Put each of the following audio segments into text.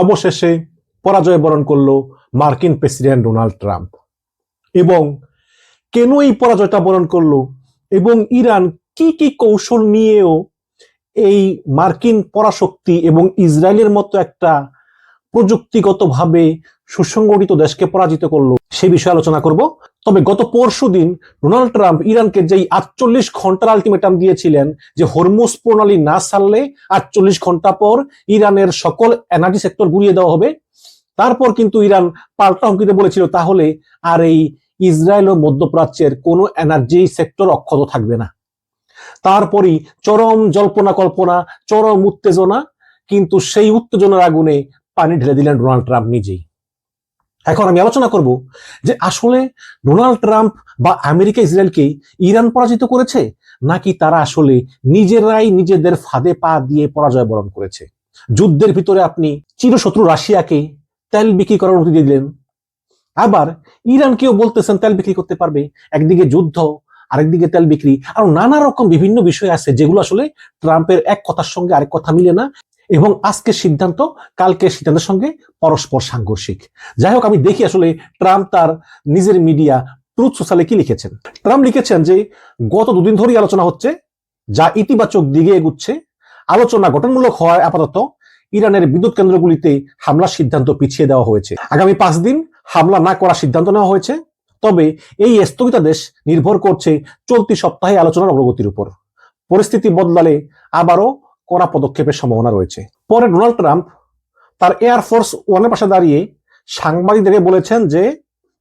অবশেষে পরাজয় বরণ করলো মার্কিন প্রেসিডেন্ট ডোনাল্ড ট্রাম্প। এবং কেন এই পরাজয়টা বরণ করলো এবং ইরান কি কি কৌশল নিয়েও এই মার্কিন পরাশক্তি এবং ইসরায়েলের মতো একটা প্রযুক্তিগতভাবে সুসংগঠিত দেশকে পরাজিত করলো সে বিষয়ে আলোচনা করব। তবে গত পরশুদিন ডোনাল্ড ট্রাম্প ইরানকে যেই 48 ঘন্টার আলটিমেটাম দিয়েছিলেন যে হরমুজ প্রণালী না ছাড়লে 48 ঘন্টা পর ইরানের সকল এনার্জি সেক্টর গুড়িয়ে দেওয়া হবে, তারপর কিন্তু ইরান পাল্টা হুমকিতে বলেছিল তাহলে আর এই ইসরায়েল ও মধ্যপ্রাচ্যের কোনো এনার্জি সেক্টর অক্ষত থাকবে না। তারপরই চরম জল্পনা কল্পনা, চরম উত্তেজনা, কিন্তু সেই উত্তেজনার আগুনে পানি ঢেলে দিলেন ডোনাল্ড ট্রাম্প নিজেই। এখন আমি আলোচনা করব যে আসলে ডোনাল্ড ট্রাম্প বা আমেরিকা ইসরায়েলকে ইরান পরাজিত করেছে, নাকি তারা আসলে নিজেরাই নিজেদের ফাঁদে পা দিয়ে পরাজয় বরণ করেছে। যুদ্ধের ভিতরে আপনি চিরশত্রু রাশিয়াকে তেল বিক্রি করার অনুমতি দিয়ে দিলেন, আবার ইরানকেও বলতেছেন তেল বিক্রি করতে পারবে। একদিকে যুদ্ধ, আরেকদিকে তেল বিক্রি, আর নানা রকম বিভিন্ন বিষয় আছে যেগুলো আসলে ট্রাম্পের এক কথার সঙ্গে আরেক কথা মিলে না, এবং আজকের সিদ্ধান্ত কালকের সিদ্ধান্তের সঙ্গে পরস্পর সাংঘর্ষিক। যাই হোক, আমি দেখি আসলে ট্রাম্প তার নিজের মিডিয়া ট্রুথ সোশ্যালে কি লিখেছেন। ট্রাম্প লিখেছেন যে গত দুদিন ধরেই আলোচনা হচ্ছে, যা ইতিবাচক দিকে এগুচ্ছে। আলোচনা গঠনমূলক হওয়ায় আপাতত ইরানের বিদ্যুৎ কেন্দ্রগুলিতে হামলার সিদ্ধান্ত পিছিয়ে দেওয়া হয়েছে। আগামী 5 দিন হামলা না করার সিদ্ধান্ত নেওয়া হয়েছে। তবে এই স্থগিতাদেশ নির্ভর করছে চলতি সপ্তাহে আলোচনার অগ্রগতির উপর। পরিস্থিতি বদলালে আবারও কড়া পদক্ষেপের সম্ভাবনা রয়েছে। পরে ডোনাল্ড ট্রাম্প তার এয়ারফোর্স ওয়ানের পাশে দাঁড়িয়ে সাংবাদিকদের বলেছেন যে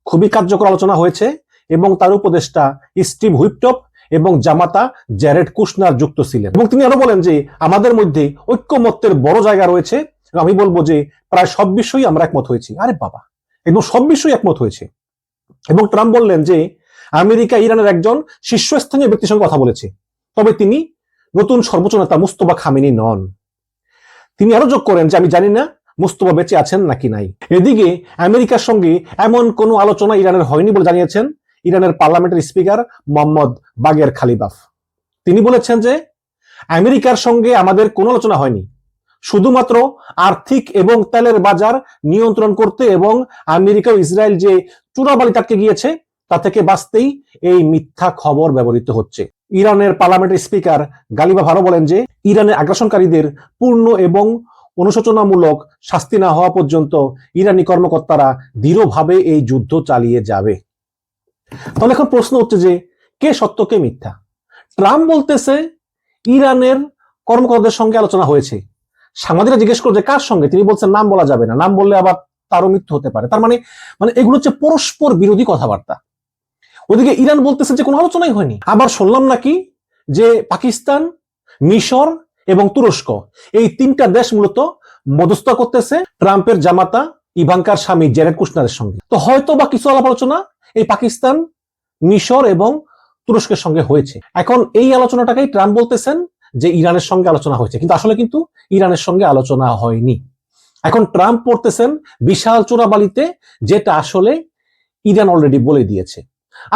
খুবই কার্যকর আলোচনা হয়েছে এবং তার উপদেষ্টা স্টিভ হুইপটপ এবং জামাতা জ্যারেড কুশনার যুক্ত ছিলেন। এবং তিনি আরো বলেন যে আমাদের মধ্যে ঐক্যমত্যের বড় জায়গা রয়েছে। আমি বলবো যে প্রায় সব বিষয়ই আমরা একমত হয়েছি। আরে বাবা, একদম সব বিষয়ই একমত হয়েছে। এবং ট্রাম্প বললেন যে আমেরিকা ইরানের একজন শীর্ষস্থানীয় ব্যক্তির সঙ্গে কথা বলেছে, তবে তিনি নতুন সর্বোচ্চ নেতা মুস্তফা খামেনি নন। তিনি আরো যোগ করেন যে আমি জানি না মুস্তফা বেঁচে আছেন নাকি নাই। এদিকে আমেরিকার সঙ্গে এমন কোনো আলোচনা ইরানের হয়নি বলে জানিয়েছেন ইরানের পার্লামেন্টের স্পিকার মোহাম্মদ বাগের খালিবাফ। তিনি বলেছেন যে আমেরিকার সঙ্গে আমাদের কোনো আলোচনা হয়নি, শুধুমাত্র আর্থিক এবং তেলের বাজার নিয়ন্ত্রণ করতে এবং আমেরিকা ও ইসরায়েল যে চোরাবালি আটকে গিয়েছে তা থেকে বাঁচতেই এই মিথ্যা খবর ব্যবহৃত হচ্ছে। ইরানের পার্লামেন্টের স্পিকার গালিবাফ আরো বলেন যে ইরানের আগ্রাসনকারীদের পূর্ণ এবং অনুশোচনামূলক শাস্তি না হওয়া পর্যন্ত ইরানি কর্মকর্তারা দৃঢ়ভাবে এই যুদ্ধ চালিয়ে যাবে। তাহলে এখন প্রশ্ন হচ্ছে যে কে সত্য কে মিথ্যা। ট্রাম্প বলতেছে ইরানের কর্মকর্তাদের সঙ্গে আলোচনা হয়েছে। সাংবাদিকরা জিজ্ঞেস করছে কার সঙ্গে, তিনি বলছেন নাম বলা যাবে না, নাম বললে আবার তারও মৃত্যু হতে পারে। তার মানে এগুলো হচ্ছে পরস্পর বিরোধী কথাবার্তা। ওদিকে ইরান বলতেছে যে কোনো আলোচনাই হয়নি। আবার শুনলাম নাকি যে পাকিস্তান, মিশর এবং তুরস্ক এই 3টা দেশ মূলত মধ্যস্থতা করতেছে ট্রাম্পের জামাতা ইভাঙ্কার স্বামী জ্যারেড কুশনারের সঙ্গে। তো হয়তো বা কিছু আলাপ আলোচনা এই পাকিস্তান, মিশর এবং তুরস্কের সঙ্গে হয়েছে। এখন এই আলোচনাটাকেই ট্রাম্প বলতেছেন যে ইরানের সঙ্গে আলোচনা হয়েছে, কিন্তু আসলে কিন্তু ইরানের সঙ্গে আলোচনা হয়নি। এখন ট্রাম্প পড়তেছেন বিশাল চোরাবালিতে, যেটা আসলে ইরান অলরেডি বলে দিয়েছে।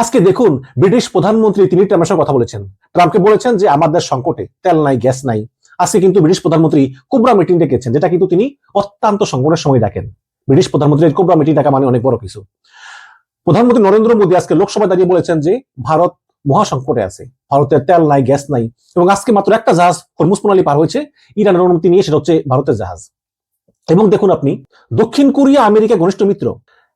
আজকে দেখুন ব্রিটিশ প্রধানমন্ত্রী তিনি ট্রাম্পের সঙ্গে কথা বলেছেন, ট্রাম্পকে বলেছেন যে আমাদের সংকটে তেল নাই, গ্যাস নাই। আজকে কিন্তু ব্রিটিশ প্রধানমন্ত্রী কোবরা মিটিং ডেকেছেন, যেটা কিন্তু তিনি অত্যন্ত সংকটের সময় ডাকেন। ব্রিটিশ প্রধানমন্ত্রীর কোবরা মিটিং ডাকা মানে অনেক বড় কিছু। প্রধানমন্ত্রী নরেন্দ্র মোদী আজকে লোকসভায় দাঁড়িয়ে বলেছেন যে ভারত মহাসংকটে আছে, ভারতের তেল নাই, গ্যাস নাই। এবং আজকে মাত্র একটা জাহাজ হরমুজ প্রণালী পার হয়েছে ইরানের অনুমতি নিয়ে, সেটা হচ্ছে ভারতের জাহাজ। এবং দেখুন আপনি, দক্ষিণ কোরিয়া আমেরিকা ঘনিষ্ঠ মিত্র,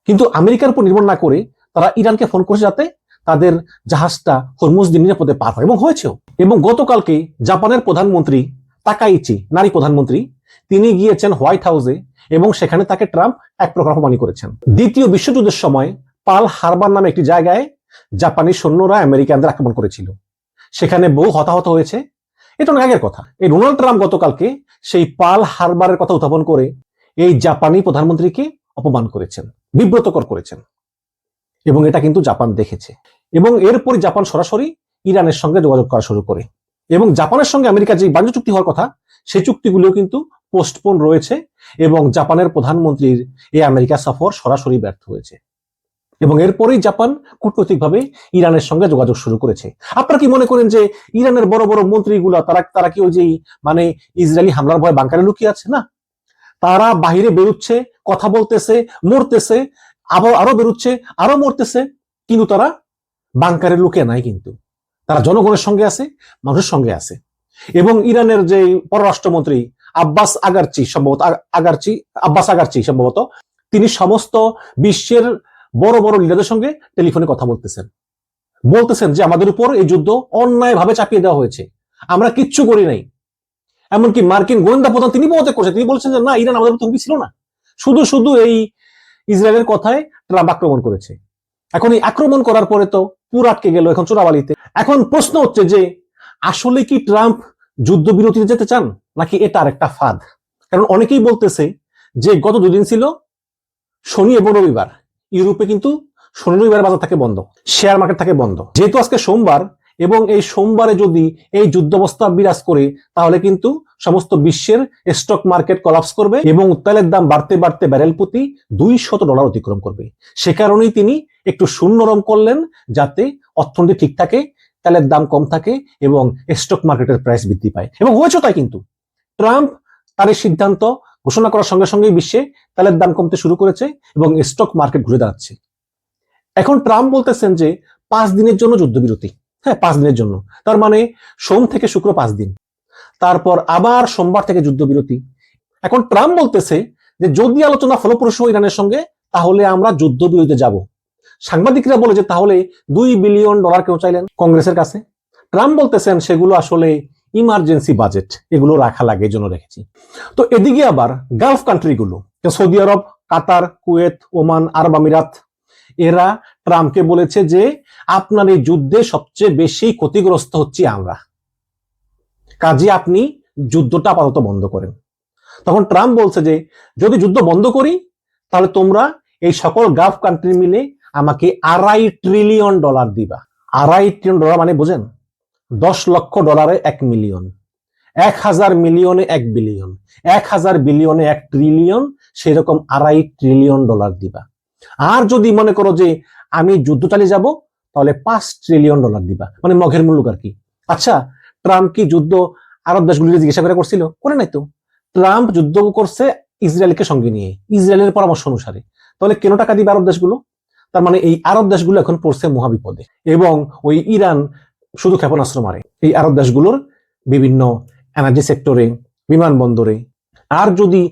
কিন্তু আমেরিকার উপর নির্ভর না করে তারা ইরানকে ফোন করেছে যাতে তাদের জাহাজটা হরমুজ দিয়ে নিরাপদে পার হয়, এবং হয়েছেও। এবং গতকালকে জাপানের প্রধানমন্ত্রী তাকাইচি, নারী প্রধানমন্ত্রী, তিনি গিয়েছেন হোয়াইট হাউসে এবং সেখানে তাকে ট্রাম্প এক প্রকার অপমানি করেছেন। দ্বিতীয় বিশ্বযুদ্ধের সময় পার্ল হারবার নামে একটি জায়গায় জাপানি সৈন্যরা আমেরিকানদের আক্রমণ করেছিল, সেখানে বহু হতাহত হয়েছে। এটা অনেক আগের কথা। এই ডোনাল্ড ট্রাম্প গতকালকে সেই পার্ল হারবারের কথা উত্থাপন করে এই জাপানি প্রধানমন্ত্রীকে অপমান করেছেন, বিব্রতকর করেছেন, এবং এটা কিন্তু জাপান দেখেছে। এবং এরপরই জাপান সরাসরি ইরানের সঙ্গে যোগাযোগ করা শুরু করে। এবং জাপানের সঙ্গে আমেরিকার যে বাণিজ্য চুক্তি হওয়ার কথা, সেই চুক্তিগুলো কিন্তু পোস্টপোন রয়েছে, এবং জাপানের প্রধানমন্ত্রীর এই আমেরিকা সফর সরাসরি ব্যর্থ হয়েছে। এবং এরপরেই জাপান কূটনৈতিকভাবে ইরানের সঙ্গে যোগাযোগ শুরু করেছে। আপনারা কি মনে করেন যে ইরানের বড় বড় মন্ত্রীগুলা তারা কি ওই যে ইসরায়েলি হামলার ভয় বাংকারে লুকিয়ে আছে? না, তারা বাহিরে বেরোচ্ছে, কথা বলতেছে, মরতেছে, আবার আরো বেরোচ্ছে, আরো মরতেছে, কিন্তু তারা বাংকারে লুকে নাই। কিন্তু তারা জনগণের সঙ্গে আছে, মানুষের সঙ্গে আছে। এবং ইরানের যে পররাষ্ট্রমন্ত্রী আব্বাস আগারচি সম্ভবত, তিনি সমস্ত বিশ্বের বড় বড় লিডারদের সঙ্গে টেলিফোনে কথা বলতেছেন যে আমাদের উপর এই যুদ্ধ অন্যায়ভাবে চাপিয়ে দেওয়া হয়েছে, আমরা কিচ্ছু করি নাই। এমনকি মার্কিন গোয়েন্দা প্রধান তিনি পদত্যাগ করেছেন, তিনি বলছেন যে না, ইরান আমাদের হুমকি ছিল না, শুধু শুধু এই ইসরায়েলের কথায় ট্রাম্প আক্রমণ করেছে। এখন এই আক্রমণ করার পরে তো পুরো আটকে গেল এখন চোরাবালিতে। এখন প্রশ্ন হচ্ছে যে আসলে কি ট্রাম্প যুদ্ধবিরতিতে যেতে চান, নাকি এটা আরেকটা ফাঁদ? কারণ অনেকেই বলতেছে যে গত দুদিন ছিল শনি এবং রবিবার, ইউরোপে কিন্তু শনি রবিবার বাজার থাকে বন্ধ, শেয়ার মার্কেট থাকে বন্ধ। যেহেতু আজকে সোমবার, এবং এই সোমবারে যদি এই যুদ্ধাবস্থা বিরাজ করে, তাহলে কিন্তু সমস্ত বিশ্বের স্টক মার্কেট কলাপস করবে এবং তেলের দাম বাড়তে বাড়তে ব্যারেল প্রতি $200 অতিক্রম করবে। সে কারণেই তিনি একটু শূন্যরম করলেন, যাতে অর্থনীতি ঠিক থাকে, তেলের দাম কম থাকে এবং স্টক মার্কেটের প্রাইস বৃদ্ধি পায়। এবং হয়েছে তাই। কিন্তু ট্রাম্প তার এই সিদ্ধান্ত ঘোষণা করার সঙ্গে সঙ্গে বিশ্বে তেলের দাম কমতে শুরু করেছে এবং স্টক মার্কেট ঘুরে দাঁড়াচ্ছে। এখন ট্রাম্প বলতেছেন যে 5 দিনের জন্য যুদ্ধবিরতি। হ্যাঁ, 5 দিনের জন্য, তার মানে সোম থেকে শুক্র 5 দিন, তারপর আবার সোমবার থেকে যুদ্ধবিরতি। এখন ট্রাম্প বলতেছে যে যদি আলোচনা ফলপ্রসূ হয় ইরানের সঙ্গে, তাহলে আমরা যুদ্ধবিরতিতে যাব। সাংবাদিকরা বলে যে তাহলে $2 বিলিয়ন কেউ চাইলেন কংগ্রেসের কাছে। ট্রাম্প বলতেছেন সেগুলো আসলে ইমার্জেন্সি বাজেট, এগুলো রাখা লাগে, এই জন্য রেখেছি। তো এদিকে আবার গালফ কান্ট্রিগুলো, সৌদি আরব, কাতার, কুয়েত, ওমান, আরব আমিরাত, এরা ট্রাম্পকে বলেছে যে আপনার এই যুদ্ধে সবচেয়ে বেশি ক্ষতিগ্রস্ত হচ্ছি আমরা, কাজে আপনি যুদ্ধটা আপাতত বন্ধ করেন। তখন ট্রাম্প বলছে যে যদি যুদ্ধ বন্ধ করি, তাহলে তোমরা এই সকল গালফ কান্ট্রি মিলে আমাকে $2.5 ট্রিলিয়ন দিবা। $2.5 ট্রিলিয়ন মানে বোঝেন, $10 লক্ষ 1 মিলিয়ন, 1000 মিলিয়নে 1 বিলিয়ন, 1000 বিলিয়নে 1 ট্রিলিয়ন, সেরকম $2.5 ট্রিলিয়ন দিবা। আর যদি মনে করো যে আমি যুদ্ধ চালিয়ে যাব, তাহলে $5 ট্রিলিয়ন দিবা, মানে মগের মূল্য আর কি। আচ্ছা, ট্রাম্প কি যুদ্ধ আরব দেশগুলিকে জিজ্ঞাসা করে করছিল? করে নাই তো। ট্রাম্প যুদ্ধ করছে ইসরায়েলকে সঙ্গে নিয়ে, ইসরায়েলের পরামর্শ অনুসারে। তাহলে কেন টাকা দিবে আরব দেশগুলো? তার মানে এই আরব দেশগুলো এখন পড়ছে মহাবিপদে। এবং ওই ইরান শুধু ক্ষেপণাস্ত্র মারে এই আরব দেশগুলোর বিভিন্ন এনার্জি সেক্টরে, বিমানবন্দরে। আর যদি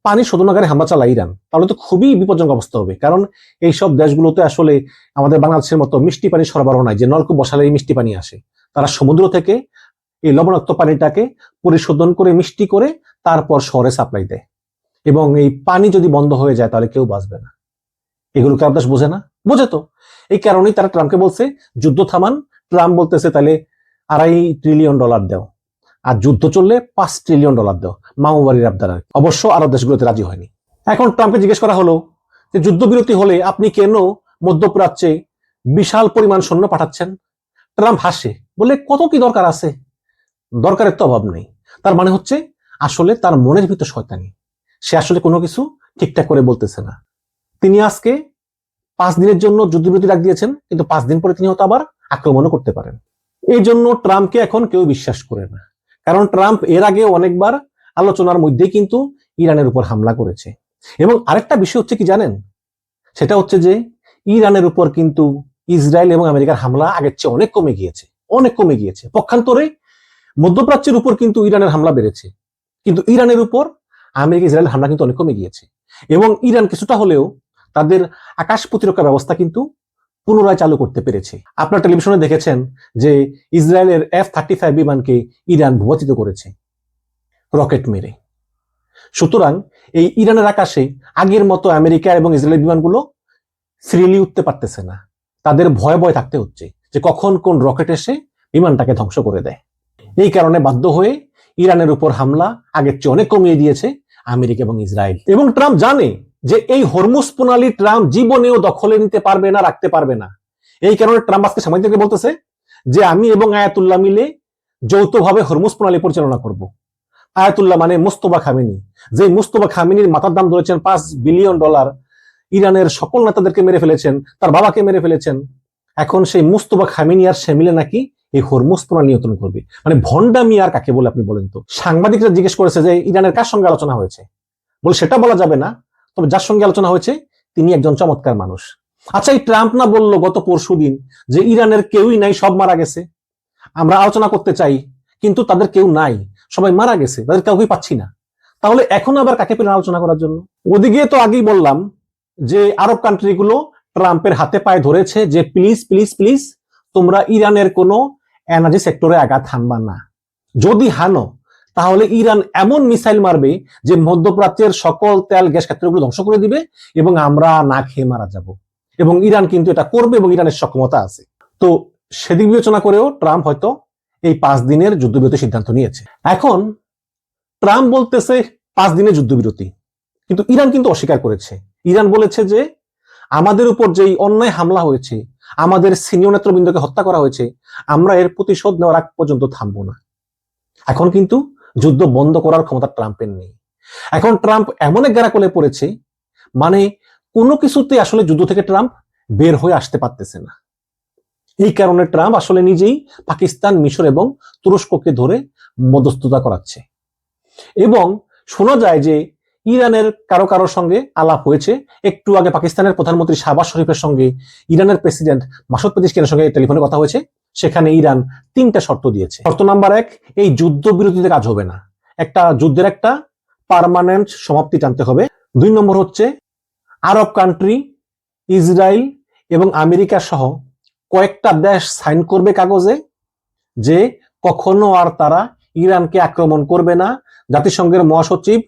পানি শোধনাগারে হামলা চালায় ইরান, তাহলে তো খুবই বিপজ্জনক অবস্থা হবে। কারণ এইসব দেশগুলোতে আসলে আমাদের বাংলাদেশের মতো মিষ্টি পানি সরবরাহ নাই যে নলকূপ বসালেই মিষ্টি পানি আসে। তারা সমুদ্র থেকে এই লবণাক্ত পানিটাকে পরিশোধন করে মিষ্টি করে তারপর শহরে সাপ্লাই দেয়। এবং এই পানি যদি বন্ধ হয়ে যায়, তাহলে কেউ বাঁচবে না। এগুলোকে আরব দেশ বোঝে না? বোঝে তো। এই কারণেই তারা ট্রাম্পকে বলছে যুদ্ধ থামান। ট্রাম্প বলতেছে তাহলে $2.5 ট্রিলিয়ন দাও, আর যুদ্ধ চললে $5 ট্রিলিয়ন দাও, মামুবাড়ির আবদার। অবশ্য আরব দেশগুলোতে রাজি হয়নি। এখন ট্রাম্পকে জিজ্ঞেস করা হলো যে যুদ্ধবিরতি হলে আপনি কেন মধ্যপ্রাচ্যে বিশাল পরিমাণ সৈন্য পাঠাচ্ছেন? ট্রাম্প হাসে, বলে কত কি দরকার আছে, দরকারের তো অভাব নেই। তার মানে হচ্ছে আসলে তার মনের ভিতর শয়তানি, সে আসলে কোনো কিছু ঠিকঠাক করে বলতেছে না। তিনি আজকে 5 দিনের জন্য যুদ্ধবিরতি ডাক দিয়েছেন, কিন্তু 5 দিন পরে তিনি হয়তো আবার আক্রমণও করতে পারেন। এই জন্য ট্রাম্পকে এখন কেউ বিশ্বাস করে না, কারণ ট্রাম্প এর আগে অনেকবার আলোচনার মধ্যেই কিন্তু ইরানের উপর হামলা করেছে। এবং আরেকটা বিষয় হচ্ছে কি জানেন, সেটা হচ্ছে যে ইরানের উপর কিন্তু ইসরায়েল এবং আমেরিকার হামলা আগের চেয়ে অনেক কমে গিয়েছে। পক্ষান্তরে মধ্যপ্রাচ্যের উপর কিন্তু ইরানের হামলা বেড়েছে, কিন্তু ইরানের উপর আমেরিকা ইসরায়েল হামলা কিন্তু অনেক কমে গিয়েছে। এবং ইরান কিছুটা হলেও তাদের আকাশ প্রতিরক্ষা ব্যবস্থা কিন্তু পুনরায় চালু করতে পেরেছে। আপনার টেলিভিশনে দেখেছেন যে ইসরায়েলের F-35 বিমানকে ইরান ভূপাতিত করেছে রকেট মেরে। সুতরাং এই ইরানের আকাশে আগের মতো আমেরিকা এবং ইসরায়েলের বিমানগুলো ফ্রিলি উঠতে পারতেছে না, তাদের ভয়ে থাকতে হচ্ছে যে কখন কোন রকেট এসে বিমানটাকে ধ্বংস করে দেয়। এই কারণে বাধ্য হয়ে ইরানের উপর হামলা আগের চেয়ে অনেক কমিয়ে দিয়েছে আমেরিকা এবং ইসরায়েল। এবং ট্রাম্প জানে যে এই হরমুজ প্রণালী ট্রাম্প জীবনেও দখলে নিতে পারবে না, রাখতে পারবে না। এই কারণে ট্রাম্প আজকে সাংবাদিকদেরকে বলতেছে যে আমি এবং আয়াতুল্লাহ মিলে যৌথভাবে হরমুজ প্রণালী পরিচালনা করব। আয়াতুল্লাহ মানে মুস্তফা খামেনি, যে মুস্তফা খামেনির মাথার দাম ধরেছেন $5 বিলিয়ন, ইরানের সকল নেতাদেরকে মেরে ফেলেছেন, তার বাবাকে মেরে ফেলেছেন। এখন সেই মুস্তফা খামেনি আর সে মিলে নাকি এই হরমুজ প্রণালী নিয়ন্ত্রণ করবে। মানে ভন্ডামি আর কাকে বলে আপনি বলেন তো? সাংবাদিকরা জিজ্ঞেস করেছে যে ইরানের কার সঙ্গে আলোচনা হয়েছে, বলে সেটা বলা যাবে না, তবে যার সঙ্গে আলোচনা হয়েছে তিনি একজন চমৎকার মানুষ। আচ্ছা, এই ট্রাম্প না বললো গত পরশুদিন যে ইরানের কেউই নাই, সব মারা গেছে। আমরা আলোচনা করতে চাই কিন্তু তাদের কেউ নাই, সবাই মারা গেছে, তাদের কাউকে পাচ্ছি না। তাহলে এখন আবার কাকে পেলেন আলোচনা করার জন্য? ওদিকে তো আগেই বললাম যে আরব কান্ট্রিগুলো ট্রাম্পের হাতে পায়ে ধরেছে যে প্লিজ প্লিজ প্লিজ তোমরা ইরানের কোনো এনার্জি সেক্টরে আঘাত হানবা না, যদি হানো তাহলে ইরান এমন মিসাইল মারবে যে মধ্যপ্রাচ্যের সকল তেল গ্যাস ক্ষেত্রগুলো ধ্বংস করে দিবে এবং আমরা না খেয়ে মারা যাব। এবং ইরান কিন্তু এটা করবে এবং ইরানের সক্ষমতা আছে। তো সেদিক বিবেচনা করেও ট্রাম্প হয়তো এই 5 দিনের যুদ্ধবিরতির সিদ্ধান্ত নিয়েছে। এখন ট্রাম্প বলতেছে 5 দিনের যুদ্ধবিরতি, কিন্তু ইরান কিন্তু অস্বীকার করেছে। ইরান বলেছে যে আমাদের উপর যেই অন্যায় হামলা হয়েছে, আমাদের সিনিয়র নেতৃবৃন্দকে হত্যা করা হয়েছে, আমরা এর প্রতিশোধ নেওয়ার আগ পর্যন্ত থামবো না। এখন কিন্তু যুদ্ধ বন্ধ করার ক্ষমতা ট্রাম্পের নেই। এখন ট্রাম্প এমন এক গ্যারাকলে পড়েছে, মানে কোনো কিছুতে আসলে যুদ্ধ থেকে ট্রাম্প বের হয়ে আসতে পারতেছে না। এই কারণে ট্রাম্প আসলে নিজেই পাকিস্তান, মিশর এবং তুরস্ককে ধরে মধ্যস্থতা করাচ্ছে। এবং শোনা যায় যে ইরানের কারো কারোর সঙ্গে আলাপ হয়েছে। একটু আগে পাকিস্তানের প্রধানমন্ত্রী শাহবাজ শরীফের সঙ্গে ইরানের প্রেসিডেন্ট মাসুদ পেজিশকিয়ানের সঙ্গে টেলিফোনে কথা হয়েছে। সেখানে ইরান 3টা শর্ত দিয়েছে। শর্ত নাম্বার 1, এই যুদ্ধ বিরতিতে কাজ হবে না, একটা যুদ্ধের একটা পার্মানেন্ট সমাপ্তি টানতে হবে। 2 নম্বর হচ্ছে আরব কান্ট্রি, ইসরায়েল এবং আমেরিকা সহ কয়েকটা দেশ সাইন করবে কাগজে যে কখনো আর তারা ইরানকে আক্রমণ করবে না। জাতিসংঘের মহাসচিব,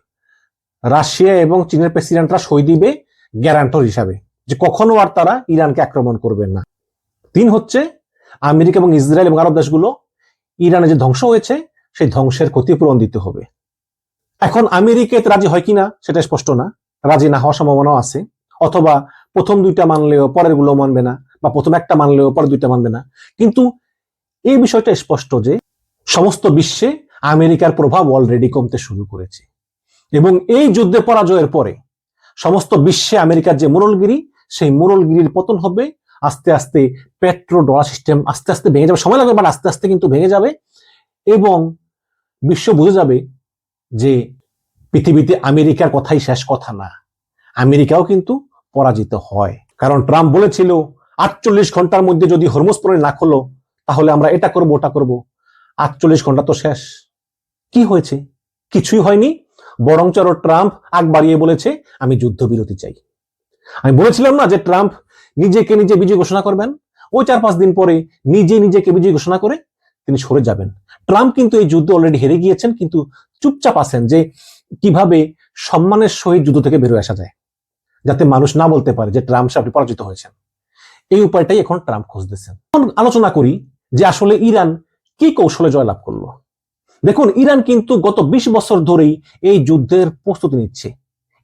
রাশিয়া এবং চীনের প্রেসিডেন্টরা সই দিবে গ্যারান্টর হিসাবে যে কখনো আর তারা ইরানকে আক্রমণ করবে না। 3 হচ্ছে আমেরিকা এবং ইসরায়েল এবং আরব দেশগুলো ইরানে যে ধ্বংস হয়েছে সেই ধ্বংসের ক্ষতিপূরণ দিতে হবে। এখন আমেরিকা এতে রাজি হয় কিনা সেটা স্পষ্ট না, রাজি না হওয়ার সম্ভাবনাও আছে। অথবা প্রথম 2টা মানলেও পরের গুলো মানবে না, বা প্রথম একটা মানলেও পরের 2টা মানবে না। কিন্তু এই বিষয়টা স্পষ্ট যে সমস্ত বিশ্বে আমেরিকার প্রভাব অলরেডি কমতে শুরু করেছে এবং এই যুদ্ধে পরাজয়ের পরে সমস্ত বিশ্বে আমেরিকার যে মোড়লগিরি, সেই মোড়লগিরির পতন হবে। আস্তে আস্তে পেট্রো ডলার সিস্টেম আস্তে আস্তে ভেঙে যাবে, সময় লাগবে বাট আস্তে আস্তে কিন্তু ভেঙে যাবে এবং বিশ্ব বুঝে যাবে যে পৃথিবীতে আমেরিকার কথাই শেষ কথা না, আমেরিকাও কিন্তু পরাজিত হয়। কারণ ট্রাম্প বলেছিল 48 ঘন্টার মধ্যে যদি হরমুজ প্রণালী না খোলো তাহলে আমরা এটা করব ওটা করব। 48 ঘন্টা তো শেষ, কি হয়েছে? কিছুই হয়নি। বরঞ্চ ট্রাম্প আগ বাড়িয়ে বলেছে আমি যুদ্ধবিরতি চাই। আমি বলেছিলাম না যে ট্রাম্প নিজেকে নিজে বিজয় ঘোষণা করবেন, ওই 4-5 দিন পরে নিজেকে বিজয় ঘোষণা করে তিনি সরে যাবেন। ট্রাম্প কিন্তু এই যুদ্ধ অলরেডি হেরে গিয়েছেন, কিন্তু চুপচাপ আছেন যে কিভাবে সম্মানের সহিত যুদ্ধ থেকে বেরোয় আসা যায়, যাতে মানুষ না বলতে পারে যে ট্রাম্প সাহেব পরাজিত হয়েছেন। এই উপায়টাই এখন ট্রাম্প খুঁজতেছেন। এখন আলোচনা করি যে আসলে ইরান কি কৌশলে জয়লাভ করলো। দেখুন, ইরান কিন্তু গত 20 বছর ধরেই এই যুদ্ধের প্রস্তুতি নিচ্ছে।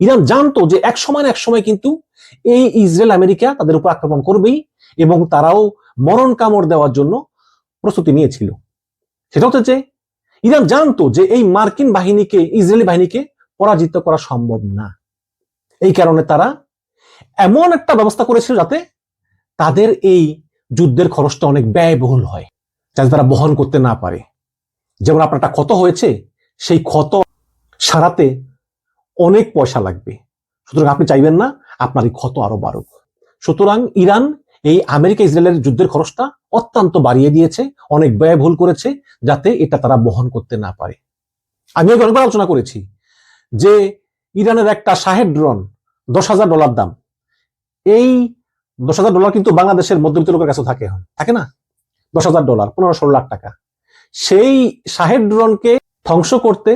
ইরান জানতো যে এক সময় কিন্তু এই ইসরায়েল আমেরিকা তাদের উপর আক্রমণ করবেই এবং তারাও মরণ কামড় দেওয়ার জন্য প্রস্তুতি নিয়েছিল। সেটা হচ্ছে যে ইরান জানতো যে এই মার্কিন বাহিনীকে, ইসরায়েলি বাহিনীকে পরাজিত করা সম্ভব না। এই কারণে তারা এমন একটা ব্যবস্থা করেছিল যাতে তাদের এই যুদ্ধের খরচটা অনেক ব্যয়বহুল হয়, যাতে তারা বহন করতে না পারে। যেমন আপনার একটা ক্ষত হয়েছে, সেই ক্ষত সারাতে অনেক পয়সা লাগবে, সুতরাং আপনি চাইবেন না আপনার এই ক্ষত আরো বাড়ুক। সুতরাং ইরান এই আমেরিকা ইসরায়েলের যুদ্ধের খরচটা অত্যন্ত বাড়িয়ে দিয়েছে, অনেক ব্যয়বহুল করেছে, যাতে এটা তারা বহন করতে না পারে। আমি অনেকবার আলোচনা করেছি যে ইরানের একটা শাহেদ ড্রোন $10,000 দাম। এই $10,000 কিন্তু বাংলাদেশের মধ্যবিত্ত লোকের কাছে থাকে না। $10,000 $15-16 লাখ টাকা। সেই শাহেদ ড্রোনকে ধ্বংস করতে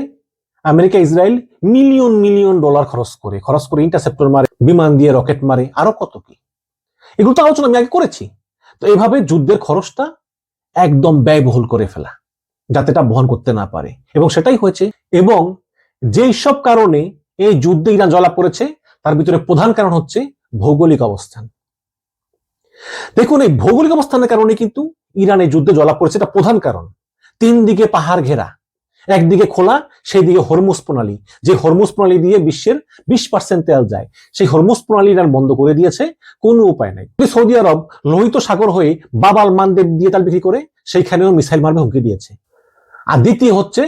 আমেরিকা ইসরায়েল মিলিয়ন ডলার খরচ করে ইন্টারসেপ্টর মারে, বিমান দিয়ে রকেট মারে, আরো কত কি। এগুলো তো আলোচনা আমি আগে করেছি। তো এইভাবে যুদ্ধের খরচটা একদম ব্যয়বহুল করে ফেলা, যাতে এটা বহন করতে না পারে, এবং সেটাই হয়েছে। এবং যেই সব কারণে এই যুদ্ধে ইরান জয়লাভ করেছে তার ভিতরে প্রধান কারণ হচ্ছে ভৌগোলিক অবস্থান। দেখুন, এই ভৌগোলিক অবস্থানের কারণে কিন্তু ইরান এই যুদ্ধে জয়লাভ করেছে, এটা প্রধান কারণ। 3 দিকে পাহাড় ঘেরা, একদিকে খোলা, সেই দিকে হরমুজ প্রণালী, যে হরমুজ প্রণালী দিয়ে বিশ্বের 20% তেল যায়, সেই হরমুজ প্রণালী ইরান বন্ধ করে দিয়েছে, কোনো উপায় নাই। সৌদি আরব লোহিত সাগর হয়ে বাবাল মানদেব দিয়ে তেল বিক্রি করে, সেইখানেও মিসাইল মারবে হুমকি দিয়েছে। আর দ্বিতীয় হচ্ছে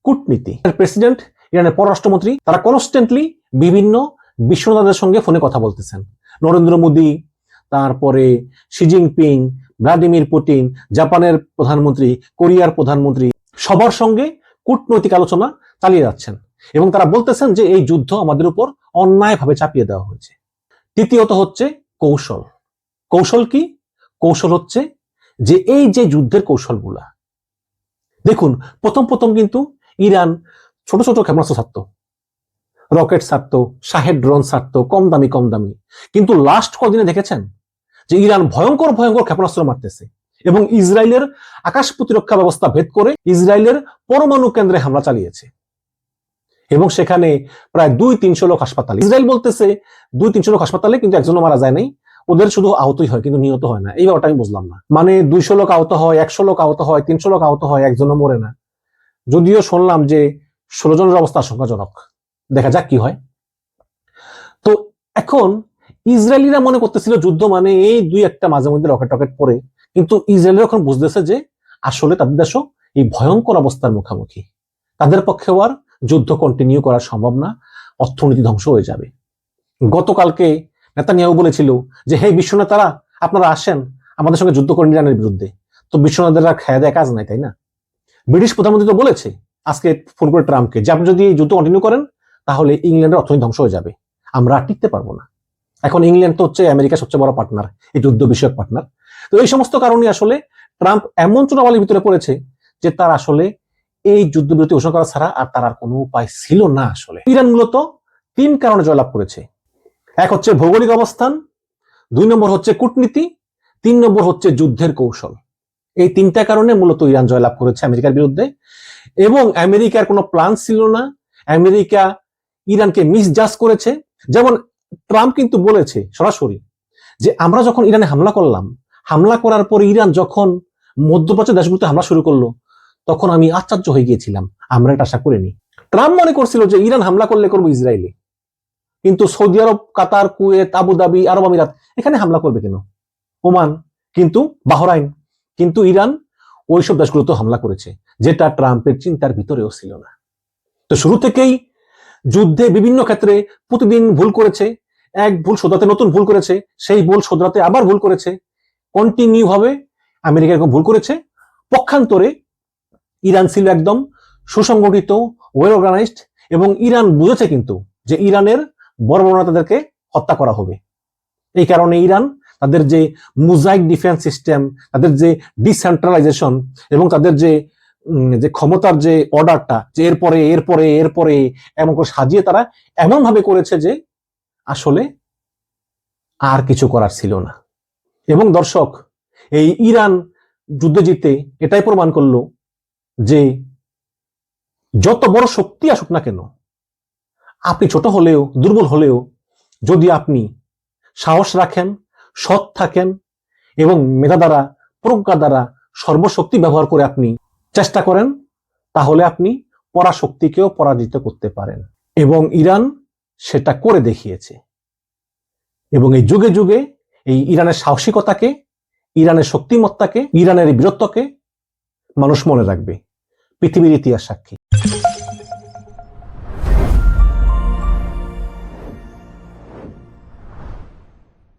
কূটনীতি। প্রেসিডেন্ট ইরানের পররাষ্ট্রমন্ত্রী, তারা কনস্ট্যান্টলি বিভিন্ন বিশ্ব নেতাদের সঙ্গে ফোনে কথা বলতেছেন। নরেন্দ্র মোদী, তারপরে শি জিনপিং, ভ্লাদিমির পুতিন, জাপানের প্রধানমন্ত্রী, কোরিয়ার প্রধানমন্ত্রী, সবার সঙ্গে কূটনৈতিক আলোচনা চালিয়ে যাচ্ছেন এবং তারা বলতেছেন যে এই যুদ্ধ আমাদের উপর অন্যায়ভাবে চাপিয়ে দেওয়া হয়েছে। তৃতীয়ত হচ্ছে কৌশল। কৌশল কি? কৌশল হচ্ছে যে এই যে যুদ্ধের কৌশলগুলা, দেখুন প্রথম প্রথম কিন্তু ইরান ছোট ছোট ক্ষেপণাস্ত্র ছাড়তো, রকেট ছাড়তো, শাহেদ ড্রোন ছাড়তো, কম দামি। কিন্তু লাস্ট কদিনে দেখেছেন যে ইরান ভয়ঙ্কর ভয়ঙ্কর ক্ষেপণাস্ত্র মারতেছে এবং ইসরায়েলের আকাশ প্রতিরক্ষা ব্যবস্থা ভেদ করে ইসরায়েলের পরমাণু কেন্দ্রে হামলা চালিয়েছে এবং সেখানে প্রায় 200-300 লোক হাসপাতালে। ইসরায়েল বলতেছে 200-300 লোক হাসপাতালে, কিন্তু একজনও মারা যায় নাই, ওদের শুধু আহতই হয় কিন্তু নিহত হয় না। এই ব্যাপারটা আমি বুঝলাম না, মানে 200 লোক আহত হয়, 100 লোক আহত হয়, 300 লোক আহত হয়, একজনও মরে না। যদিও শুনলাম যে 16 জনের অবস্থা আশঙ্কাজনক, দেখা যাক কি হয়। তো এখন ইসরায়েলিরা মনে করতেছিল যুদ্ধ মানে এই 2-1টা মাঝে মধ্যে রকেট পড়ে, কিন্তু ইসরায়েলের এখন বুঝতেছে যে আসলে তাদের দেশও এই ভয়ঙ্কর অবস্থার মুখোমুখি, তাদের পক্ষেও আর যুদ্ধ কন্টিনিউ করা সম্ভব না, অর্থনীতি ধ্বংস হয়ে যাবে। গতকালকে নেতানিয়াহু বলেছিল যে হে বিশ্ব নেতারা, আপনারা আসেন আমাদের সঙ্গে যুদ্ধ করেন ইরানের বিরুদ্ধে। তো বিশ্ব নেতারা খায়া দেয় কাজ নাই, তাই না? ব্রিটিশ প্রধানমন্ত্রী তো বলেছে আজকে ফোন করে ট্রাম্পকে যে আপনি যদি এই যুদ্ধ কন্টিনিউ করেন তাহলে ইংল্যান্ডের অর্থনীতি ধ্বংস হয়ে যাবে, আমরা আর টিকতে পারবো না। এখন ইংল্যান্ড তো হচ্ছে আমেরিকার সবচেয়ে বড় পার্টনার, এই যুদ্ধ বিষয়ক পার্টনার। তো এই সমস্ত কারণে আসলে ট্রাম্প এমন চোরাবালির ভিতরে পড়েছে যে তার আসলে এই যুদ্ধবিরতি ঘোষণা করা ছাড়া আর তার আর কোনো উপায় ছিল না। আসলে ইরান মূলত 3 কারণে জয়লাভ করেছে। এক হচ্ছে ভৌগোলিক অবস্থান, 2 নম্বর হচ্ছে কূটনীতি, 3 নম্বর হচ্ছে যুদ্ধের কৌশল। এই 3টা কারণে মূলত ইরান জয়লাভ করেছে আমেরিকার বিরুদ্ধে এবং আমেরিকার কোনো প্ল্যান ছিল না। আমেরিকা ইরানকে মিসজাজ করেছে। যেমন ট্রাম্প কিন্তু বলেছে সরাসরি যে আমরা যখন ইরানে হামলা করলাম, হামলা করার পর ইরান যখন মধ্যপ্রাচ্যের দেশগুলোতে হামলা শুরু করলো তখন আমি আশ্চর্য হয়ে গিয়েছিলাম, আমরা এটা আশা করিনি। ট্রাম্প মনে করছিল যে ইরান হামলা করলে করবো ইসরায়েলে, কিন্তু সৌদি আরব, কাতার, কুয়েত, আবুধাবি, আরব আমিরাত এখানে হামলা করবে কেন? ওমান, কিন্তু বাহরাইন, কিন্তু ইরান ওইসব দেশগুলোতে হামলা করেছে, যেটা ট্রাম্পের চিন্তার ভিতরেও ছিল না। তো শুরু থেকেই যুদ্ধে বিভিন্ন ক্ষেত্রে প্রতিদিন ভুল করেছে, এক ভুল শোধরাতে নতুন ভুল করেছে, সেই ভুল শোধরাতে আবার ভুল করেছে, কন্টিনিউ ভাবে আমেরিকা এরকম ভুল করেছে। পক্ষান্তরে ইরান ছিল একদম সুসংগঠিত, ওয়েল অর্গানাইজড এবং ইরান বুঝেছে কিন্তু যে ইরানের বড় বড় নেতাদেরকে হত্যা করা হবে। এই কারণে ইরান তাদের যে মুজাইক ডিফেন্স সিস্টেম, তাদের যে ডিসেন্ট্রালাইজেশন এবং তাদের যে ক্ষমতার যে অর্ডারটা, যে এরপরে এমন করে সাজিয়ে তারা এমন ভাবে করেছে যে আসলে আর কিছু করার ছিল না। এবং দর্শক, এই ইরান যুদ্ধ জিতে এটাই প্রমাণ করলো যে যত বড় শক্তি আসুক না কেন, আপনি ছোট হলেও, দুর্বল হলেও, যদি আপনি সাহস রাখেন, সৎ থাকেন এবং মেধা দ্বারা, প্রজ্ঞা দ্বারা, সর্বশক্তি ব্যবহার করে আপনি চেষ্টা করেন, তাহলে আপনি পরাশক্তিকেও পরাজিত করতে পারেন। এবং ইরান সেটা করে দেখিয়েছে। এবং এই যুগে যুগে এই ইরানের সাহসিকতাকে, ইরানের শক্তিমত্তাকে, ইরানের বীরত্বকে মানুষ মনে রাখবে, পৃথিবীর ইতিহাস সাক্ষী।